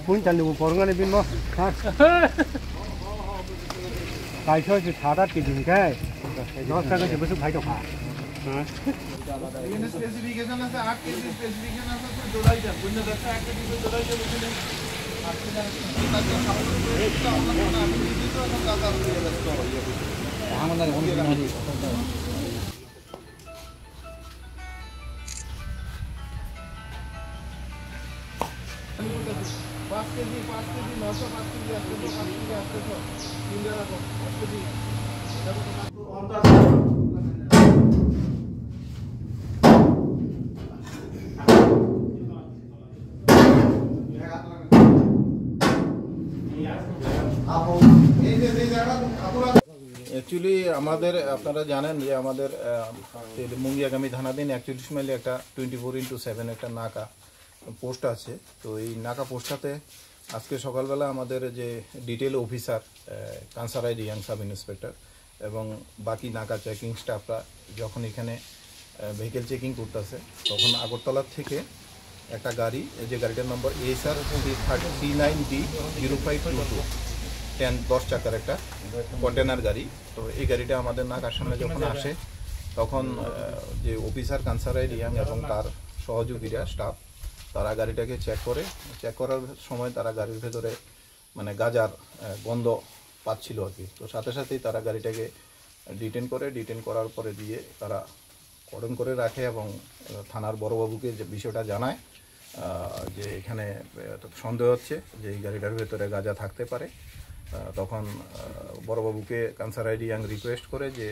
군잔데 뭐 보름간에 빈 뭐. 가이셔 지 사다 끼니까. 너사가 저 무슨 가이도 가. এখানে স্পেসিফিকেশন আছে 8 KG specification আছে তো জোড়াই দেন বুঝতে পারছেন একটা দিকে জোড়াই দেন বুঝলেন 8 কেজি তারপর সামনে এটা আমরা কোন আমি দিদি তো এখন কাজ আর দিয়ে ব্যস্ত হই আমাদের অনেক নাহি 5 কেজি 905 কেজি আসছে 5 কেজি আসছে তো 3 জায়গা 5 কেজি এটা তো অন্তর অ্যাকচুয়ালি আমাদের আপনারা জানেন যে আমাদের মুঙ্গিয়াগামী থানাধীন 41 মাইলে একটা 24/7 একটা নাকা পোস্ট আছে। তো এই নাকা পোস্টটাতে আজকে সকালবেলা আমাদের যে ডিটেল অফিসার কানসারাই ইয়াং সাব ইন্সপেক্টর এবং বাকি নাকা চেকিং স্টাফরা যখন এখানে ভেহিকেল চেকিং করতেছে তখন আগরতলার থেকে একটা গাড়ি, যে গাড়িটার নম্বর ASR 39D0522 10 চাকার একটা কন্টেনার গাড়ি। তো এই গাড়িটা আমাদের নাকার সামনে যখন আসে তখন যে অফিসার কানসারাই ইয়াং এবং তার সহযোগীরা স্টাফ তারা গাড়িটাকে চেক করার সময় তারা গাড়ির ভেতরে মানে গাঁজার গন্ধ পাচ্ছিল আর কি। তো সাথে সাথেই তারা গাড়িটাকে ডিটেন করার পরে দিয়ে তারা কর্ডন করে রাখে এবং থানার বড়বাবুকে যে বিষয়টা জানায় যে এখানে সন্দেহ হচ্ছে যে এই গাড়িটার ভেতরে গাঁজা থাকতে পারে। তখন বড়বাবুকে কানসারাই ইয়াং রিকোয়েস্ট করে যে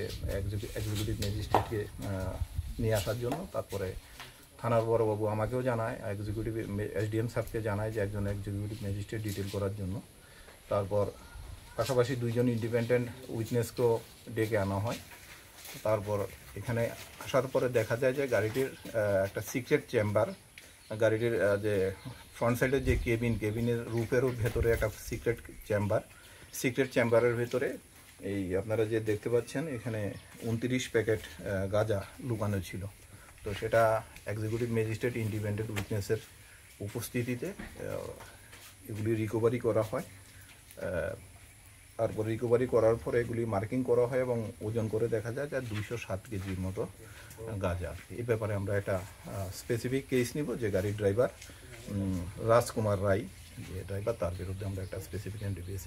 এক্সিকিউটিভ ম্যাজিস্ট্রেটকে নিয়ে আসার জন্য। তারপরে থানার বড়বাবু আমাকেও জানায়, এক্সিকিউটিভ SDM সাহেবকে জানায় যে একজন এক্সিকিউটিভ ম্যাজিস্ট্রেট ডিটেল করার জন্য। তারপর পাশাপাশি 2 জন ইন্ডিপেন্ডেন্ট উইটনেসকেও ডেকে আনা হয়। তারপর এখানে আসার পরে দেখা যায় যে গাড়িটির একটা সিক্রেট চেম্বার, গাড়িটির যে ফ্রন্ট সাইডের যে কেবিনের রুফেরও ভেতরে একটা সিক্রেট চেম্বারের ভেতরে এই আপনারা যে দেখতে পাচ্ছেন এখানে 29 প্যাকেট গাঁজা লুকানো ছিল। তো সেটা এক্সিকিউটিভ ম্যাজিস্ট্রেট ইন্ডিপেন্ডেন্ট উইটনেসের উপস্থিতিতে এগুলি রিকভারি করা হয়। তারপর রিকভারি করার পরে এগুলি মার্কিং করা হয় এবং ওজন করে দেখা যায় যে 207 কেজির মতো গাঁজা। এই ব্যাপারে আমরা একটা স্পেসিফিক কেস নিব যে গাড়ির ড্রাইভার রাজকুমার রায় যে ড্রাইভার, তার বিরুদ্ধে আমরা একটা স্পেসিফিক NDPS